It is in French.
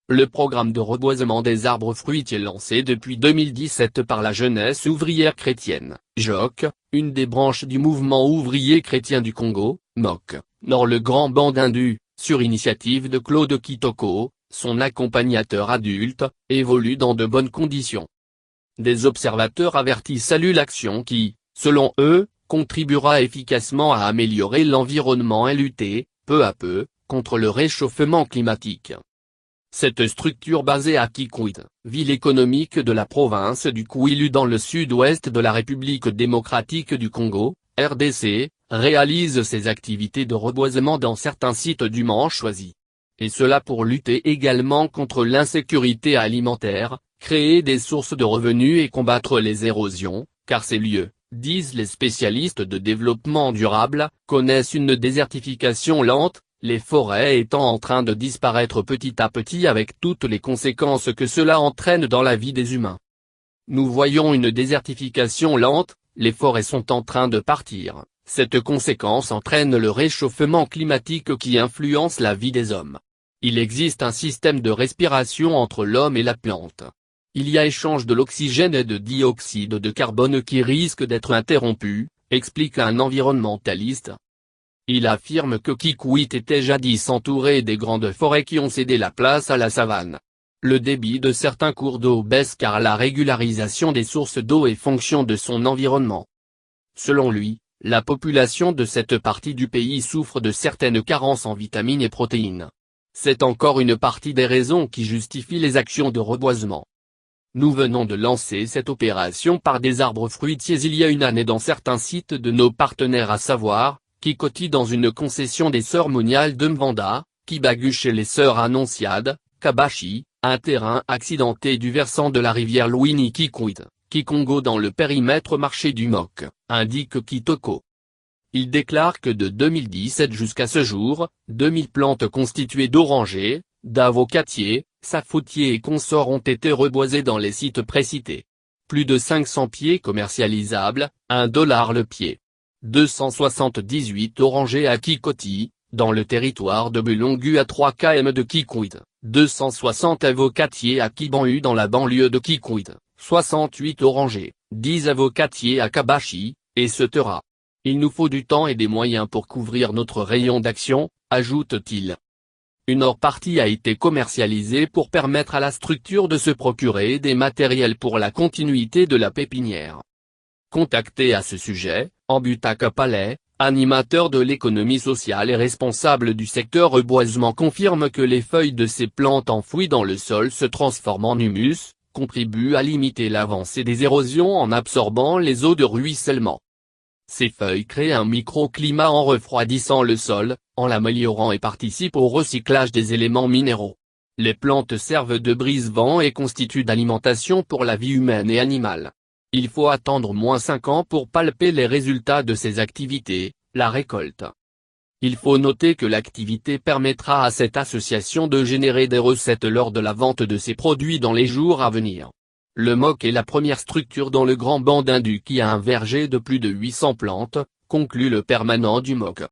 Le programme de reboisement des arbres fruitiers lancé depuis 2017 par la jeunesse ouvrière chrétienne, JOC, une des branches du mouvement ouvrier chrétien du Congo, MOC, Nord le Grand Bandindu, sur initiative de Claude Kitoko, son accompagnateur adulte, évolue dans de bonnes conditions. Des observateurs avertis saluent l'action qui, selon eux, contribuera efficacement à améliorer l'environnement et lutter, peu à peu, contre le réchauffement climatique. Cette structure basée à Kikwit, ville économique de la province du Kwilu dans le sud-ouest de la République démocratique du Congo, RDC, réalise ses activités de reboisement dans certains sites dûment choisis. Et cela pour lutter également contre l'insécurité alimentaire, créer des sources de revenus et combattre les érosions, car ces lieux, disent les spécialistes de développement durable, connaissent une désertification lente, les forêts étant en train de disparaître petit à petit avec toutes les conséquences que cela entraîne dans la vie des humains. Nous voyons une désertification lente, les forêts sont en train de partir, cette conséquence entraîne le réchauffement climatique qui influence la vie des hommes. Il existe un système de respiration entre l'homme et la plante. Il y a échange de l'oxygène et de dioxyde de carbone qui risque d'être interrompu, explique un environnementaliste. Il affirme que Kikwit était jadis entouré des grandes forêts qui ont cédé la place à la savane. Le débit de certains cours d'eau baisse car la régularisation des sources d'eau est fonction de son environnement. Selon lui, la population de cette partie du pays souffre de certaines carences en vitamines et protéines. C'est encore une partie des raisons qui justifient les actions de reboisement. Nous venons de lancer cette opération par des arbres fruitiers il y a une année dans certains sites de nos partenaires à savoir, Kikoti dans une concession des Sœurs Moniales de Mvanda, Kibagu chez les Sœurs Annonciades, Kabashi, un terrain accidenté du versant de la rivière Louini Kikwit, Kikongo dans le périmètre marché du MOC, indique Kitoko. Il déclare que de 2017 jusqu'à ce jour, 2000 plantes constituées d'orangers, d'avocatiers, safoutiers et consorts ont été reboisées dans les sites précités. Plus de 500 pieds commercialisables, $1 le pied. 278 orangers à Kikoti, dans le territoire de Bulongu à 3 km de Kikwit, 260 avocatiers à Kibanhu dans la banlieue de Kikwit, 68 orangers, 10 avocatiers à Kabashi, etc. Il nous faut du temps et des moyens pour couvrir notre rayon d'action, ajoute-t-il. Une autre partie a été commercialisée pour permettre à la structure de se procurer des matériels pour la continuité de la pépinière. Contacté à ce sujet, Ambutaka Palais, animateur de l'économie sociale et responsable du secteur reboisement confirme que les feuilles de ces plantes enfouies dans le sol se transforment en humus, contribuent à limiter l'avancée des érosions en absorbant les eaux de ruissellement. Ces feuilles créent un microclimat en refroidissant le sol, en l'améliorant et participent au recyclage des éléments minéraux. Les plantes servent de brise-vent et constituent d'alimentation pour la vie humaine et animale. Il faut attendre moins 5 ans pour palper les résultats de ces activités, la récolte. Il faut noter que l'activité permettra à cette association de générer des recettes lors de la vente de ses produits dans les jours à venir. Le MOC est la première structure dans le Grand Bandindu qui a un verger de plus de 800 plantes, conclut le permanent du MOC.